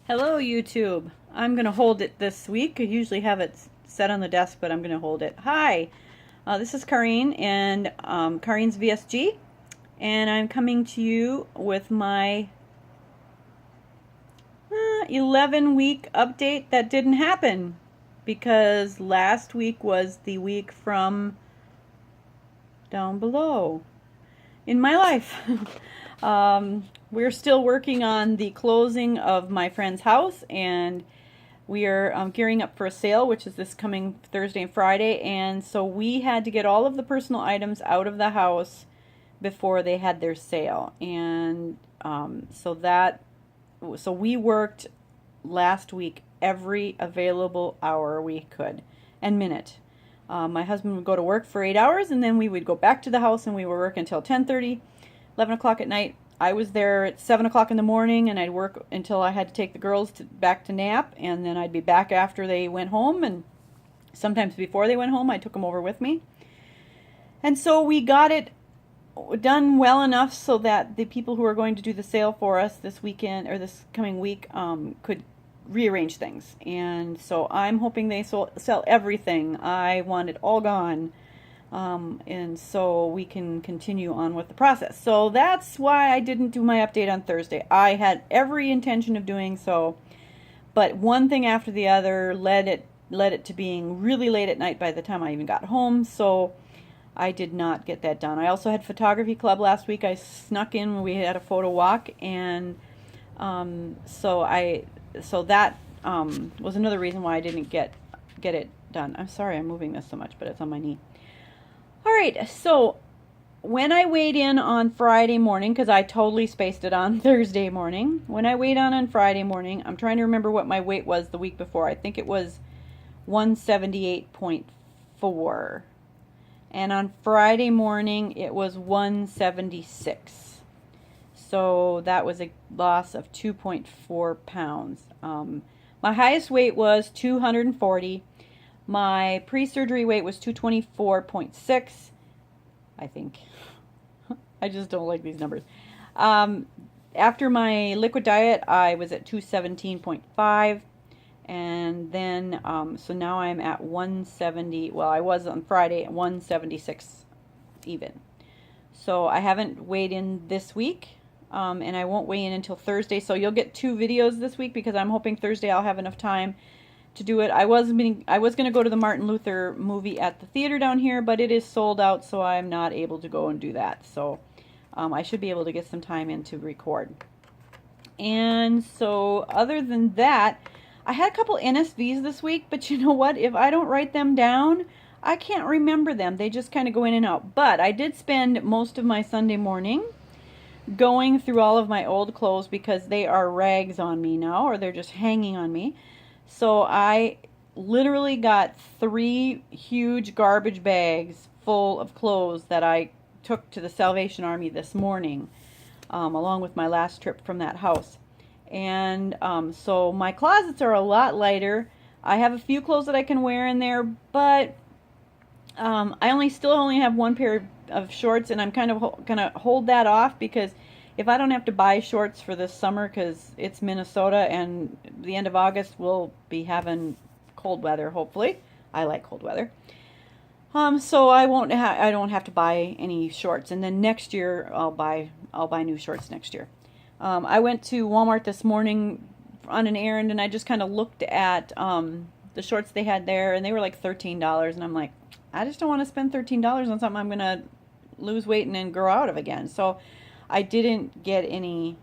Hello, YouTube. I'm going to hold it this week. I usually have it set on the desk, but I'm going to hold it. Hi, this is Kareen and Kareen's VSG, and I'm coming to you with my 11-week update that didn't happen because last week was the week from down below in my life. We're still working on the closing of my friend's house, and we are gearing up for a sale, which is this coming Thursday and Friday, and so we had to get all of the personal items out of the house before they had their sale. And so we worked last week every available hour we could and minute. My husband would go to work for 8 hours, and then we would go back to the house and we would work until 10:30, 11 o'clock at night. I was there at 7 o'clock in the morning, and I'd work until I had to take the girls back to nap, and then I'd be back after they went home, and sometimes before they went home I took them over with me. And so we got it done well enough so that the people who are going to do the sale for us this weekend or this coming week could rearrange things. And so I'm hoping they sell everything. I want it all gone. And so we can continue on with the process. So that's why I didn't do my update on Thursday. I had every intention of doing so, but one thing after the other led it to being really late at night by the time I even got home. So I did not get that done. I also had photography club last week. I snuck in when we had a photo walk, and so that was another reason why I didn't get it done. I'm sorry I'm moving this so much, but it's on my knee. All right, so when I weighed in on Friday morning, because I totally spaced it on Thursday morning, when I weighed on Friday morning, I'm trying to remember what my weight was the week before. I think it was 178.4. And on Friday morning, it was 176. So that was a loss of 2.4 pounds. My highest weight was 240. My pre-surgery weight was 224.6, I think. I just don't like these numbers. After my liquid diet, I was at 217.5. And then, so now I'm at 170. Well, I was on Friday at 176 even. So I haven't weighed in this week, and I won't weigh in until Thursday. So you'll get 2 videos this week because I'm hoping Thursday I'll have enough time to do it. I was going to go to the Martin Luther movie at the theater down here, but it is sold out, so I'm not able to go and do that. So I should be able to get some time in to record. And so other than that, I had a couple NSVs this week, but you know what? If I don't write them down, I can't remember them. They just kind of go in and out. But I did spend most of my Sunday morning going through all of my old clothes because they are rags on me now, or they're just hanging on me. So I literally got 3 huge garbage bags full of clothes that I took to the Salvation Army this morning, along with my last trip from that house. And so my closets are a lot lighter. I have a few clothes that I can wear in there, but I still only have 1 pair of shorts, and I'm kind of gonna hold that off because if I don't have to buy shorts for this summer, because it's Minnesota and the end of August we'll be having cold weather, hopefully. I like cold weather. So I don't have to buy any shorts, and then next year I'll buy new shorts next year. I went to Walmart this morning on an errand, and I just kind of looked at the shorts they had there, and they were like $13, and I'm like, I just don't want to spend $13 on something I'm going to lose weight and then grow out of again. So I didn't get any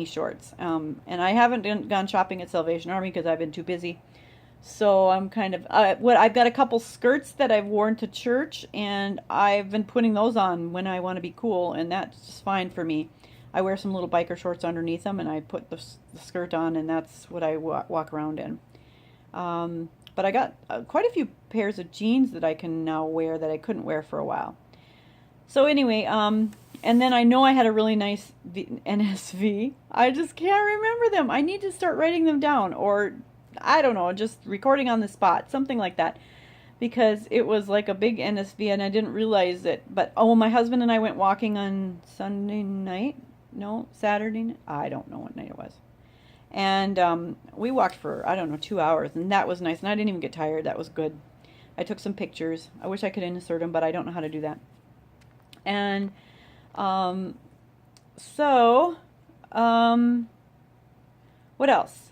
shorts, and I haven't gone shopping at Salvation Army because I've been too busy. So I'm kind of I've got a couple skirts that I've worn to church, and I've been putting those on when I want to be cool, and that's just fine for me. I wear some little biker shorts underneath them, and I put the skirt on, and that's what I walk around in. But I got quite a few pairs of jeans that I can now wear that I couldn't wear for a while. So anyway, and then I know I had a really nice NSV. I just can't remember them. I need to start writing them down, or I don't know, just recording on the spot, something like that. Because it was like a big NSV and I didn't realize it. But, my husband and I went walking on Sunday night. No, Saturday night. I don't know what night it was. And we walked for, I don't know, 2 hours, and that was nice. And I didn't even get tired. That was good. I took some pictures. I wish I could insert them, but I don't know how to do that. And so, what else?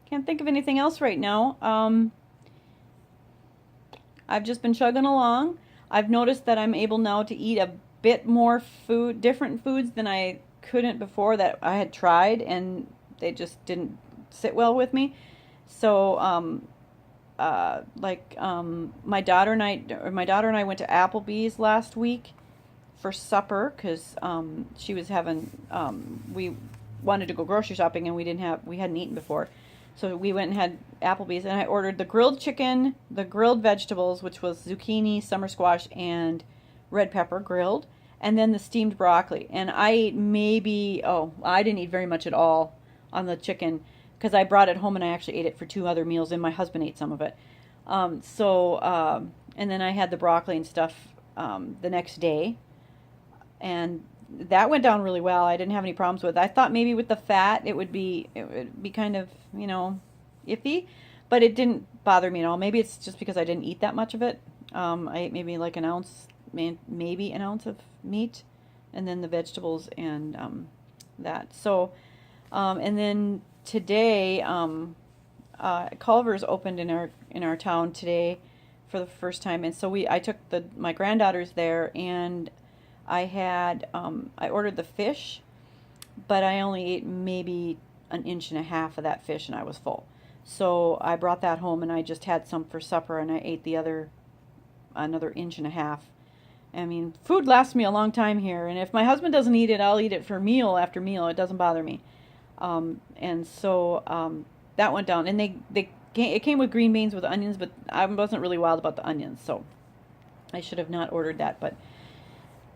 Can't think of anything else right now. I've just been chugging along. I've noticed that I'm able now to eat a bit more food, different foods than I couldn't before, that I had tried and they just didn't sit well with me. So, my daughter and I went to Applebee's last week for supper because she was having we wanted to go grocery shopping and we hadn't eaten before. So we went and had Applebee's, and I ordered the grilled chicken, the grilled vegetables, which was zucchini, summer squash, and red pepper grilled, and then the steamed broccoli. And I ate I didn't eat very much at all on the chicken because I brought it home and I actually ate it for 2 other meals, and my husband ate some of it. And then I had the broccoli and stuff the next day, and that went down really well. I didn't have any problems with it. I thought maybe with the fat it would be kind of, iffy, but it didn't bother me at all. Maybe it's just because I didn't eat that much of it. I ate maybe like maybe an ounce of meat, and then the vegetables and that. So, and then today, Culver's opened in our town today for the first time, and so I took my granddaughters there, and I ordered the fish, but I only ate maybe an inch and a half of that fish, and I was full. So I brought that home, and I just had some for supper, and I ate another inch and a half. I mean, food lasts me a long time here, and if my husband doesn't eat it, I'll eat it for meal after meal. It doesn't bother me. And so that went down, and it came with green beans with onions, but I wasn't really wild about the onions, so I should have not ordered that, but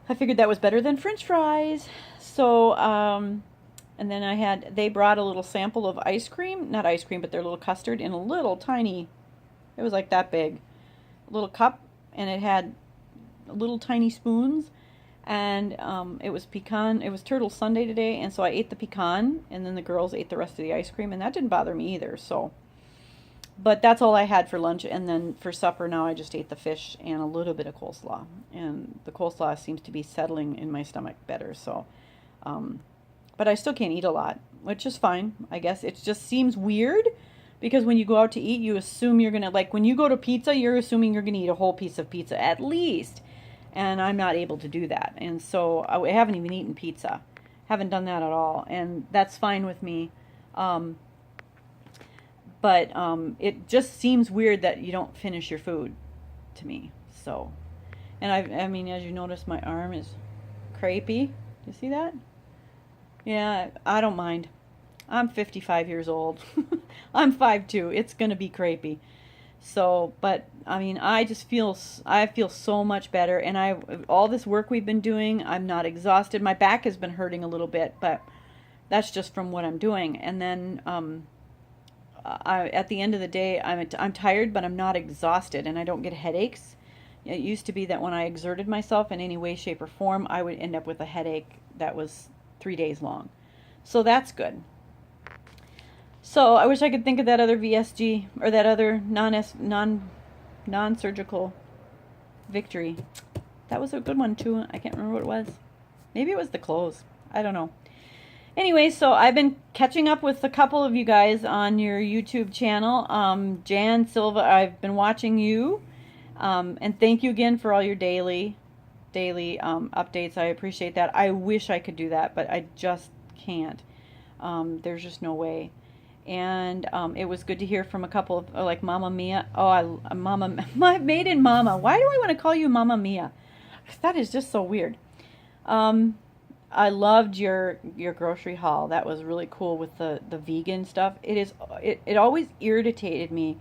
I figured that was better than French fries. So, and then they brought a little sample of ice cream, not ice cream, but their little custard in a little tiny, it was like that big, little cup, and it had little tiny spoons, and it was Turtle Sunday today, and so I ate the pecan, and then the girls ate the rest of the ice cream, and that didn't bother me either, so. But that's all I had for lunch, and then for supper now I just ate the fish and a little bit of coleslaw. And the coleslaw seems to be settling in my stomach better, so. But I still can't eat a lot, which is fine, I guess. It just seems weird, because when you go out to eat, you assume you're going to, like when you go to pizza, you're assuming you're going to eat a whole piece of pizza, at least. And I'm not able to do that. And so I haven't even eaten pizza. Haven't done that at all, and that's fine with me. But it just seems weird that you don't finish your food to me. So, and I mean, as you notice, my arm is crepey. You see that? Yeah, I don't mind. I'm 55 years old. I'm 5'2". It's going to be crepey. So, but I mean, I feel so much better, and all this work we've been doing, I'm not exhausted. My back has been hurting a little bit, but that's just from what I'm doing. And then at the end of the day, I'm tired, but I'm not exhausted, and I don't get headaches. It used to be that when I exerted myself in any way, shape, or form, I would end up with a headache that was 3 days long. So that's good. So I wish I could think of that other VSG, or that other non-surgical victory. That was a good one too. I can't remember what it was. Maybe it was the clothes. I don't know. Anyway, so I've been catching up with a couple of you guys on your YouTube channel. Jan Silva, I've been watching you. And thank you again for all your daily updates. I appreciate that. I wish I could do that, but I just can't. There's just no way. And it was good to hear from a couple of, like Mama Mia. Oh, my maiden Mama. Why do I want to call you Mama Mia? That is just so weird. I loved your grocery haul. That was really cool with the vegan stuff. It always irritated me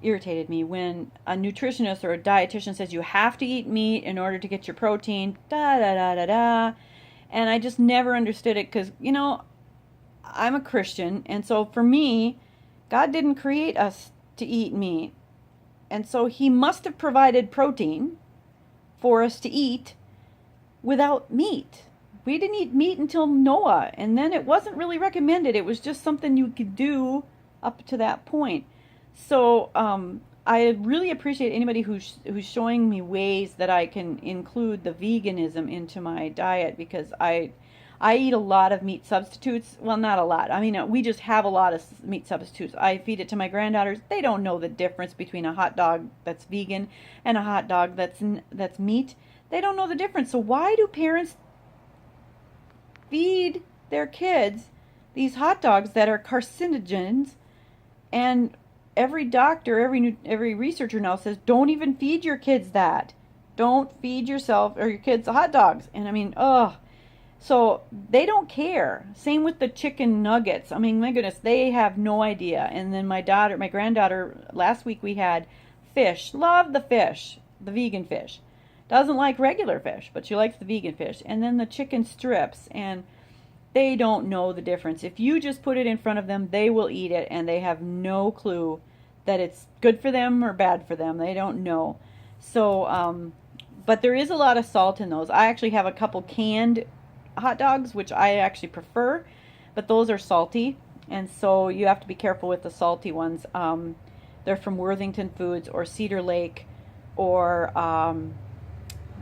when a nutritionist or a dietitian says you have to eat meat in order to get your protein, da da da da da. And I just never understood it, because I'm a Christian, and so for me, God didn't create us to eat meat. And so he must have provided protein for us to eat without meat. we didn't eat meat until Noah, and then it wasn't really recommended. It was just something you could do up to that point. So I really appreciate anybody who's showing me ways that I can include the veganism into my diet, because I eat a lot of meat substitutes. Well, not a lot. I mean, we just have a lot of meat substitutes. I feed it to my granddaughters. They don't know the difference between a hot dog that's vegan and a hot dog that's meat. They don't know the difference. So why do parents feed their kids these hot dogs that are carcinogens? And every doctor, every researcher now says, don't even feed your kids that. Don't feed yourself or your kids hot dogs. And I mean, so they don't care. Same with the chicken nuggets. I mean, my goodness, they have no idea. And then my granddaughter, last week we had fish. Love the fish, the vegan fish. Doesn't like regular fish, but she likes the vegan fish. And then the chicken strips, and they don't know the difference. If you just put it in front of them, they will eat it, and they have no clue that it's good for them or bad for them. They don't know. So, but there is a lot of salt in those. I actually have a couple canned hot dogs, which I actually prefer, but those are salty, and so you have to be careful with the salty ones. They're from Worthington Foods or Cedar Lake, or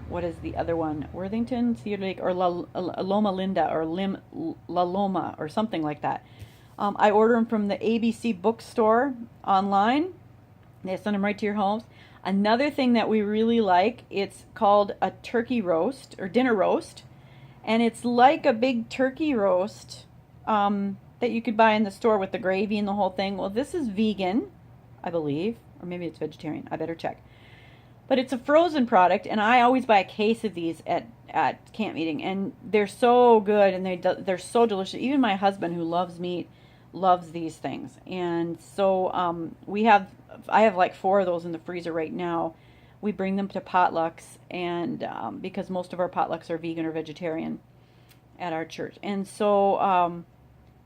what is the other one? Worthington, Cedar Lake, or Loma Linda, or La Loma, or something like that. I order them from the ABC bookstore online. They send them right to your homes. Another thing that we really like, it's called a turkey roast, or dinner roast. And it's like a big turkey roast that you could buy in the store with the gravy and the whole thing. Well, this is vegan, I believe. Or maybe it's vegetarian. I better check. But it's a frozen product, and I always buy a case of these at camp meeting, and they're so good, and they're so delicious. Even my husband, who loves meat, loves these things. And so I have like 4 of those in the freezer right now. We bring them to potlucks, and because most of our potlucks are vegan or vegetarian at our church. And so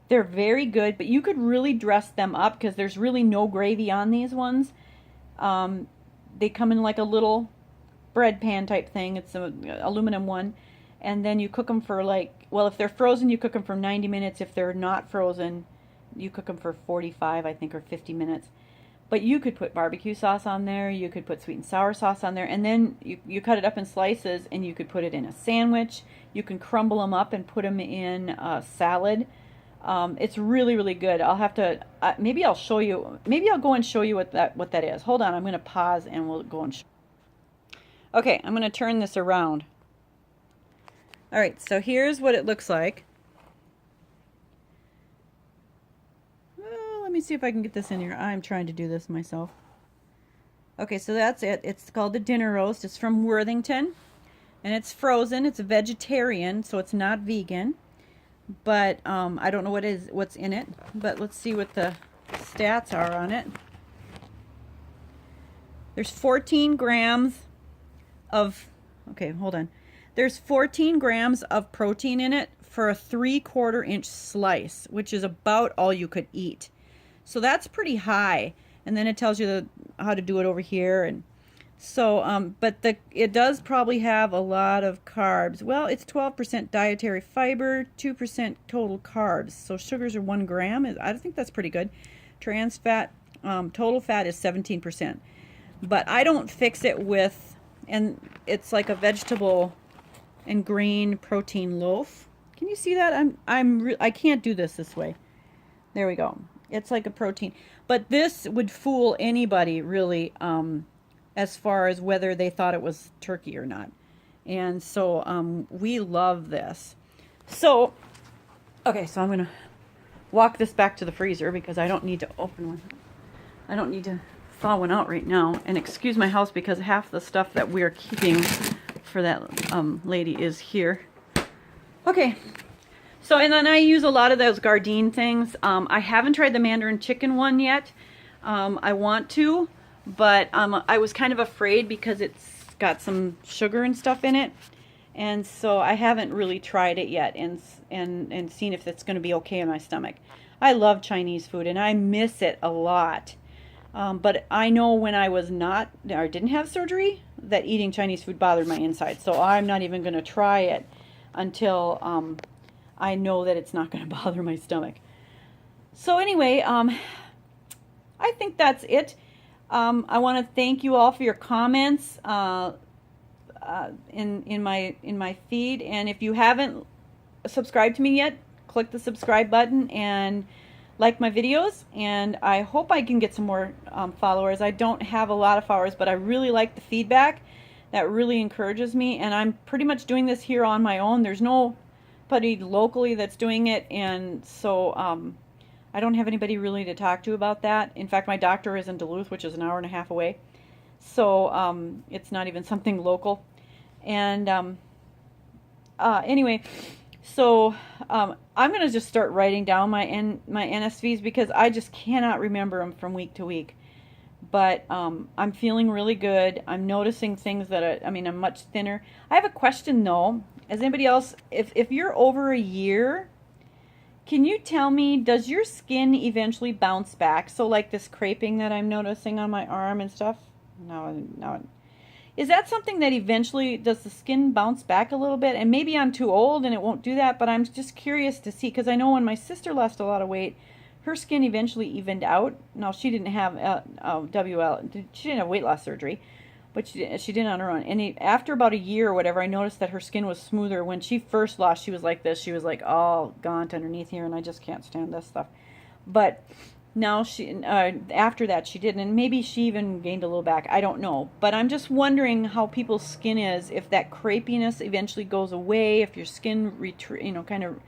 they're very good, but you could really dress them up because there's really no gravy on these ones. They come in like a little bread pan type thing. It's an aluminum one. And then you cook them for if they're frozen, you cook them for 90 minutes. If they're not frozen, you cook them for 45, I think, or 50 minutes. But you could put barbecue sauce on there. You could put sweet and sour sauce on there. And then you cut it up in slices, and you could put it in a sandwich. You can crumble them up and put them in a salad. It's really, really good. I'll have to, maybe I'll show you, maybe I'll go and show you what that is. Hold on, I'm going to pause and we'll go and show. Okay, I'm going to turn this around. All right, so here's what it looks like. Well, let me see if I can get this in here. I'm trying to do this myself. Okay, so that's it. It's called the dinner roast. It's from Worthington, and it's frozen. It's a vegetarian, so it's not vegan. But I don't know what's in it. But let's see what the stats are on it. There's 14 grams of, okay, hold on. There's 14 grams of protein in it for a 3/4 inch slice, which is about all you could eat. So that's pretty high. And then it tells you how to do it over here. And so, but it does probably have a lot of carbs. Well, it's 12% dietary fiber, 2% total carbs. So sugars are 1 gram. I think that's pretty good. Trans fat, total fat is 17%. But I don't fix it with, and it's like a vegetable and grain protein loaf. Can you see that? I can't do this way. There we go. It's like a protein. But this would fool anybody, really, as far as whether they thought it was turkey or not. And so we love this. So, okay, so I'm going to walk this back to the freezer because I don't need to open one. I don't need to thaw one out right now. And excuse my house because half the stuff that we're keeping for that lady is here. Okay. So, and then I use a lot of those Gardein things. I haven't tried the Mandarin chicken one yet. I want to. But I was kind of afraid because it's got some sugar and stuff in it, and so I haven't really tried it yet and seen if it's going to be okay in my stomach. I love Chinese food and I miss it a lot. But I know when I was not or didn't have surgery that eating Chinese food bothered my inside, so I'm not even going to try it. until I know that it's not going to bother my stomach. So anyway, I think that's it. I want to thank you all for your comments in my feed, and if you haven't subscribed to me yet, click the subscribe button and like my videos, and I hope I can get some more followers. I don't have a lot of followers, but I really like the feedback. That really encourages me, and I'm pretty much doing this here on my own. There's nobody locally that's doing it, and so I don't have anybody really to talk to about that. In fact, my doctor is in Duluth, which is an hour and a half away, so it's not even something local. And anyway, so I'm going to just start writing down my NSVs because I just cannot remember them from week to week. But I'm feeling really good. I'm noticing things that I'm much thinner. I have a question though. As anybody else, if you're over a year, can you tell me, does your skin eventually bounce back? So like this creping that I'm noticing on my arm and stuff. No. Is that something that eventually, does the skin bounce back a little bit? And maybe I'm too old and it won't do that, but I'm just curious to see, because I know when my sister lost a lot of weight, her skin eventually evened out. Now, she didn't have she didn't have weight loss surgery, but she did on her own. And after about a year or whatever, I noticed that her skin was smoother. When she first lost, she was like this. She was like all gaunt underneath here, and I just can't stand this stuff. But now after that, she didn't, and maybe she even gained a little back. I don't know. But I'm just wondering how people's skin is, if that crepiness eventually goes away, if your skin kind of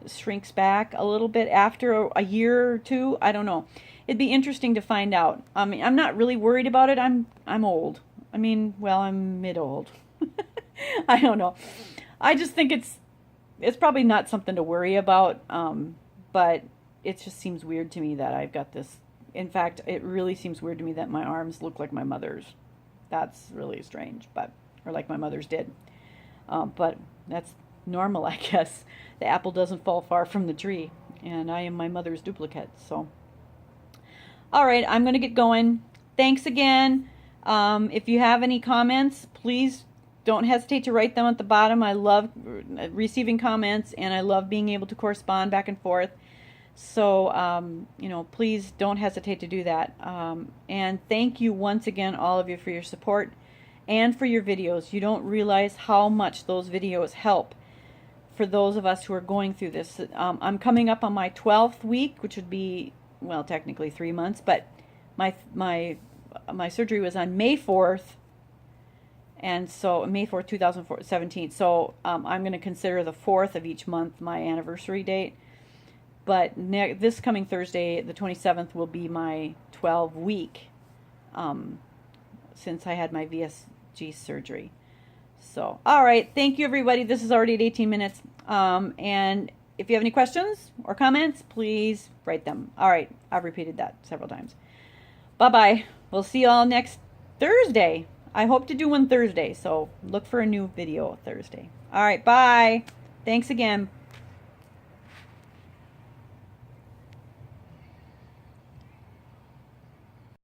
shrinks back a little bit after a year or two. I don't know. It'd be interesting to find out. I mean, I'm not really worried about it. I'm old. I'm mid-old. I don't know. I just think it's probably not something to worry about. But it just seems weird to me that I've got this. In fact, it really seems weird to me that my arms look like my mother's. That's really strange, or like my mother's did. But that's normal, I guess. The apple doesn't fall far from the tree, and I am my mother's duplicate. So, all right, I'm going to get going. Thanks again. If you have any comments, please don't hesitate to write them at the bottom. I love receiving comments, and I love being able to correspond back and forth. So, please don't hesitate to do that. And thank you once again, all of you, for your support and for your videos. You don't realize how much those videos help for those of us who are going through this. I'm coming up on my 12th week, which would be, well, technically 3 months, but my surgery was on May 4th, and so May 4th, 2017. So I'm going to consider the 4th of each month my anniversary date. But this coming Thursday, the 27th, will be my 12-week since I had my VSG surgery. So, all right. Thank you, everybody. This is already at 18 minutes. And if you have any questions or comments, please write them. All right. I've repeated that several times. Bye-bye. We'll see you all next Thursday. I hope to do one Thursday, so look for a new video Thursday. All right. Bye. Thanks again.